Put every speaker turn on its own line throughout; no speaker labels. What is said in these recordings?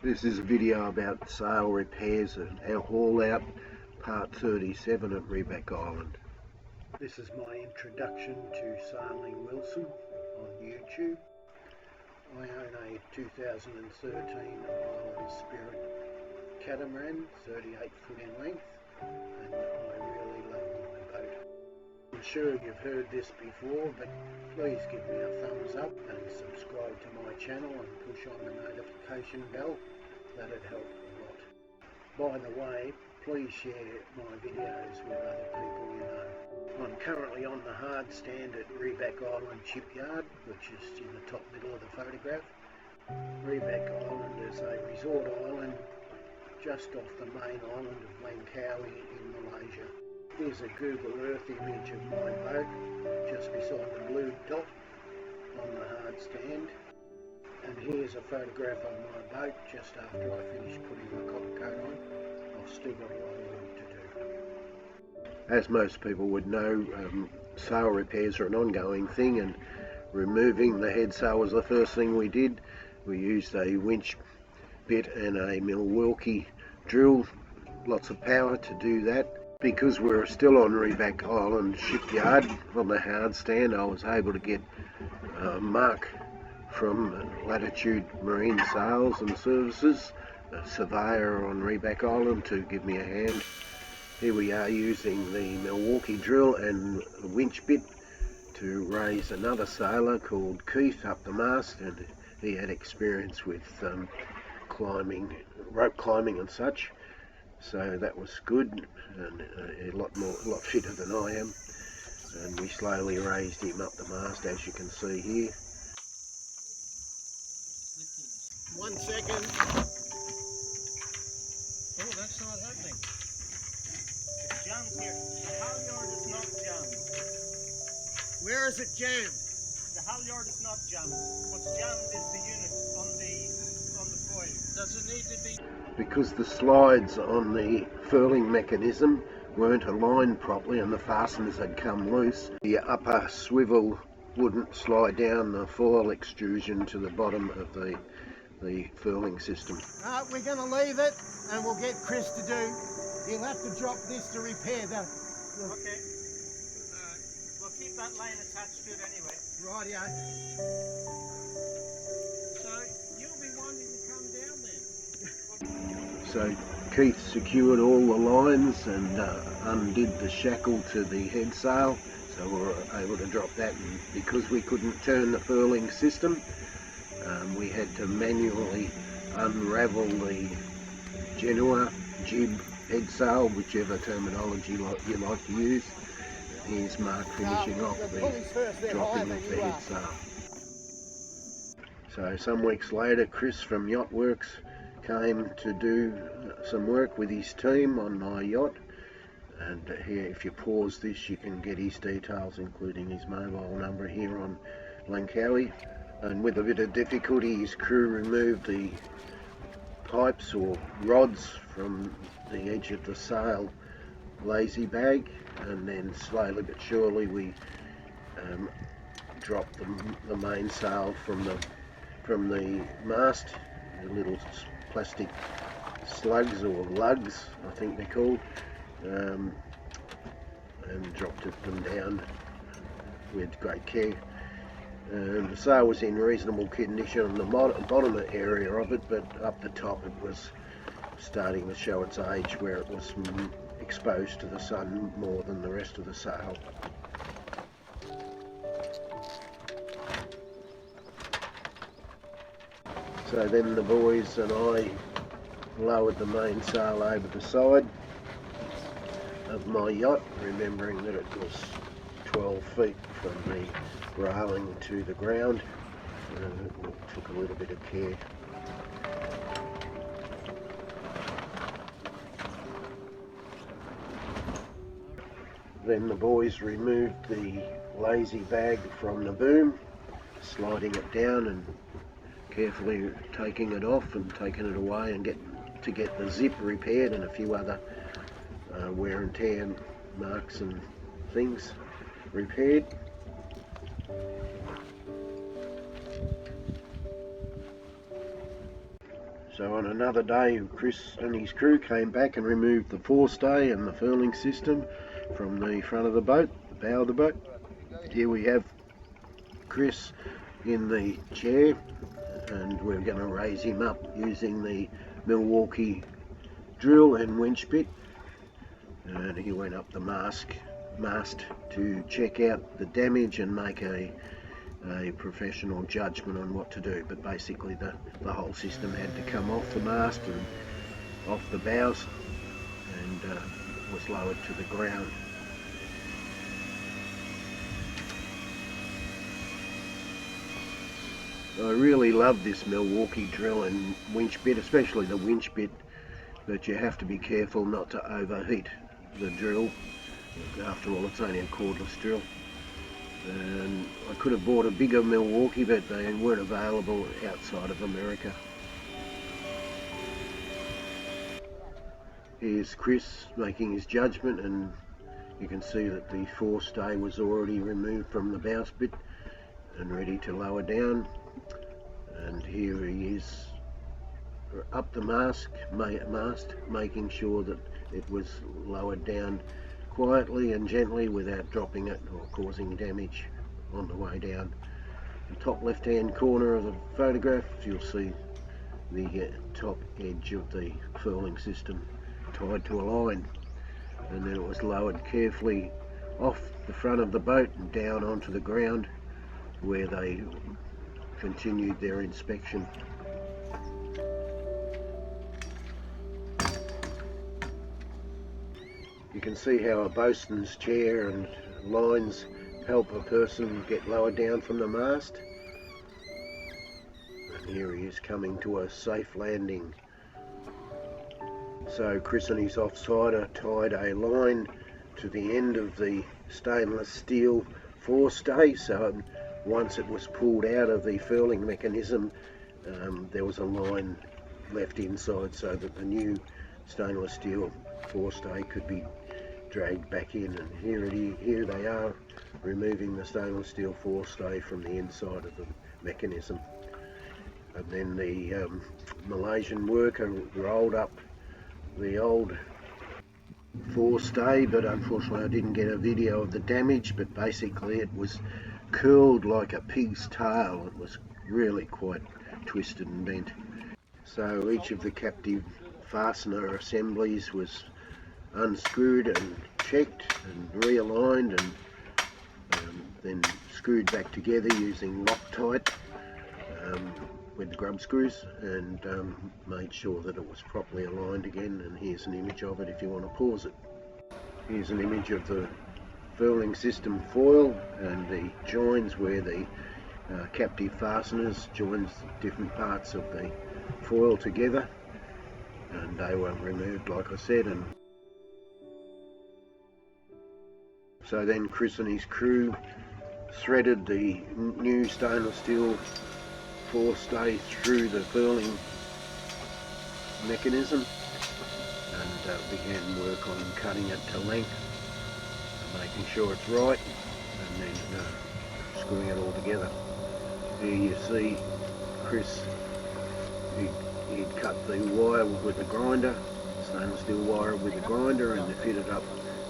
This is a video about sail repairs and our haul out, part 37 at Rebec Island. This is my introduction to Sailing Wilson on YouTube. I own a 2013 Island Spirit catamaran, 38 foot in length, and I really love my boat. I'm sure you've heard this before, but please give me a thumbs up and subscribe to my channel and push on the notification bell. That'd help a lot. By the way, please share my videos with other people you know. I'm currently on the hard stand at Rebec Island Shipyard, which is in the top middle of the photograph. Rebec Island is a resort island just off the main island of Langkawi in Malaysia. Here's a Google Earth image of my boat just beside the blue dot on the hard stand. And here's a photograph of my boat just after I finished putting the copper coat on. I've still got a lot of work to do. As most people would know, sail repairs are an ongoing thing, and removing the head sail was the first thing we did. We used a winch bit and a Milwaukee drill, lots of power to do that. Because we're still on Rebec Island Shipyard on the hard stand, I was able to get Mark from Latitude Marine Sales and Services, a surveyor on Rebec Island, to give me a hand. Here we are using the Milwaukee drill and a winch bit to raise another sailor called Keith up the mast, and he had experience with rope climbing and such, so that was good, and a lot fitter than I am. And we slowly raised him up the mast, as you can see here. 1 second.
Oh, that's not happening. It's jammed here. The halyard is not jammed.
Where is it jammed?
The halyard is not jammed. What's jammed is the unit on the coil. Does it need to be?
Because the slides on the furling mechanism weren't aligned properly and the fasteners had come loose, the upper swivel wouldn't slide down the foil extrusion to the bottom of the furling system.
We're going to leave it and we'll get Chris to do. He'll have to drop this to repair that.
Okay. We'll keep that line attached to it anyway.
Rightio.
So you'll be wanting to come down then?
So Keith secured all the lines and undid the shackle to the head sail, so we were able to drop that, and because we couldn't turn the furling system, we had to manually unravel the Genoa, jib, head sail, whichever terminology you like to use. Here's Mark finishing off the dropping of the head sail. So some weeks later, Chris from Yacht Works came to do some work with his team on my yacht, and here, if you pause this, you can get his details, including his mobile number here on Langkawi. And with a bit of difficulty, his crew removed the pipes or rods from the edge of the sail lazy bag, and then slowly but surely we dropped the main sail from the mast, the little plastic slugs or lugs, I think they're called, and dropped them down with great care. The sail was in reasonable condition on the bottom area of it, but up the top it was starting to show its age, where it was exposed to the sun more than the rest of the sail. So then the boys and I lowered the main sail over the side of my yacht, remembering that it was 12 feet from the railing to the ground. It took a little bit of care. Then the boys removed the lazy bag from the boom, sliding it down and carefully taking it off and taking it away, and get the zip repaired and a few other wear and tear marks and things repaired. So on another day, Chris and his crew came back and removed the forestay and the furling system from the front of the boat, the bow of the boat. Here we have Chris in the chair, and we're going to raise him up using the Milwaukee drill and winch bit. And he went up the mast to check out the damage and make a professional judgment on what to do. But basically the whole system had to come off the mast and off the bows, and was lowered to the ground. I really love this Milwaukee drill and winch bit, especially the winch bit, but you have to be careful not to overheat the drill. After all, it's only a cordless drill. And I could have bought a bigger Milwaukee, but they weren't available outside of America. Here's Chris making his judgment, and you can see that the forestay was already removed from the bowsprit and ready to lower down. And here he is up the mast, making sure that it was lowered down quietly and gently without dropping it or causing damage on the way down. The top left hand corner of the photograph, you'll see the top edge of the furling system tied to a line, and then it was lowered carefully off the front of the boat and down onto the ground, where they continued their inspection. You can see how a bosun's chair and lines help a person get lower down from the mast. And here he is coming to a safe landing. So Chris and his offsider tied a line to the end of the stainless steel forestay, so once it was pulled out of the furling mechanism, there was a line left inside so that the new stainless steel forestay could be dragged back in. And here they are removing the stainless steel forestay from the inside of the mechanism. And then the Malaysian worker rolled up the old forestay, but unfortunately I didn't get a video of the damage, but basically it was curled like a pig's tail. It was really quite twisted and bent. So each of the captive fastener assemblies was unscrewed and checked and realigned, and then screwed back together using Loctite with grub screws, and made sure that it was properly aligned again. And here's an image of it if you want to pause it. Here's an image of the furling system foil and the joins where the captive fasteners joins different parts of the foil together, and they were removed like I said. And so then Chris and his crew threaded the new stainless steel forestay through the furling mechanism and began work on cutting it to length, making sure it's right, and then screwing it all together. Here you see Chris, he'd cut the wire with the grinder, stainless steel wire with the grinder, and fitted up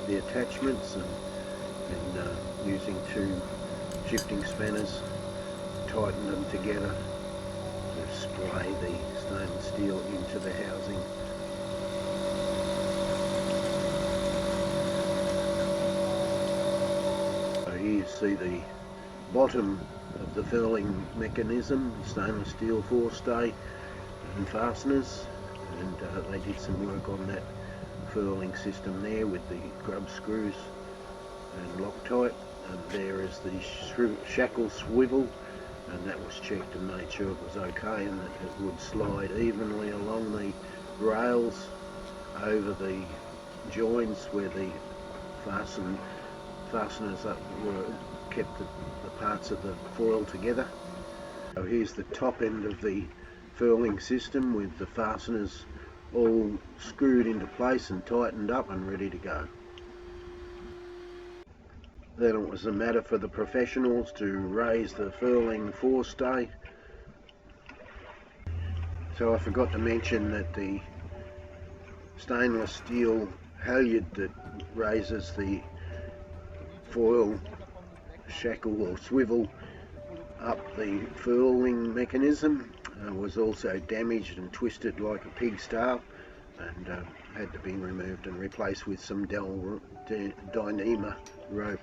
the attachments, and using two shifting spanners tightened them together to splay the stainless steel into the housing. So here you see the bottom of the furling mechanism, stainless steel forestay and fasteners, and they did some work on that furling system there with the grub screws and Loctite. And there is the shackle swivel, and that was checked and made sure it was okay, and that it would slide evenly along the rails over the joints where the fasteners were kept the parts of the foil together. So here's the top end of the furling system with the fasteners all screwed into place and tightened up and ready to go. Then it was a matter for the professionals to raise the furling forestay. So I forgot to mention that the stainless steel halyard that raises the foil shackle or swivel up the furling mechanism was also damaged and twisted like a pig's tail, and had to be removed and replaced with some Dyneema rope.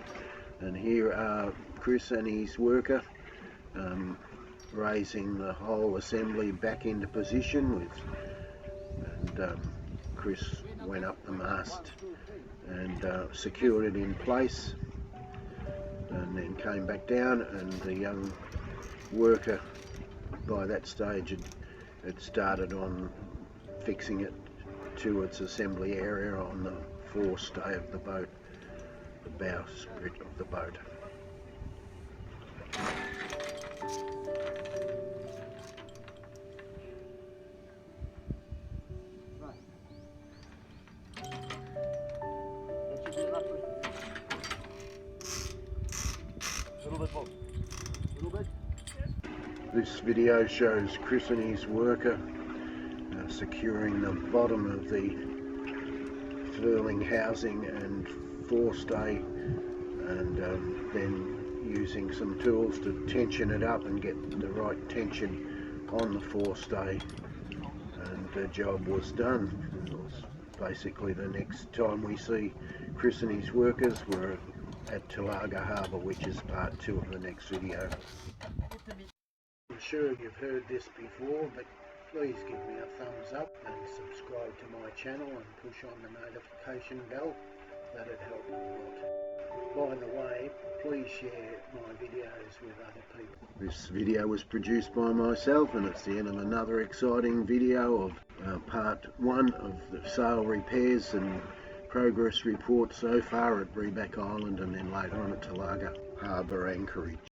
And here are Chris and his worker raising the whole assembly back into position and Chris went up the mast and secured it in place, and then came back down, and the young worker by that stage had started on fixing it to its assembly area on the forestay of the boat, the bowsprit of the boat. This video shows Chris and his worker securing the bottom of the furling housing and forestay, and then using some tools to tension it up and get the right tension on the forestay, and the job was done. Basically, the next time we see Chris and his workers, we're at Talaga Harbour, which is part 2 of the next video. I'm sure you've heard this before, but please give me a thumbs up and subscribe to my channel and push on the notification bell. That'd help a lot. By the way, please share my videos with other people. This video was produced by myself, and it's the end of another exciting video of part 1 of the sail repairs and progress report so far at Reback Island, and then later on at Talaga Harbour anchorage.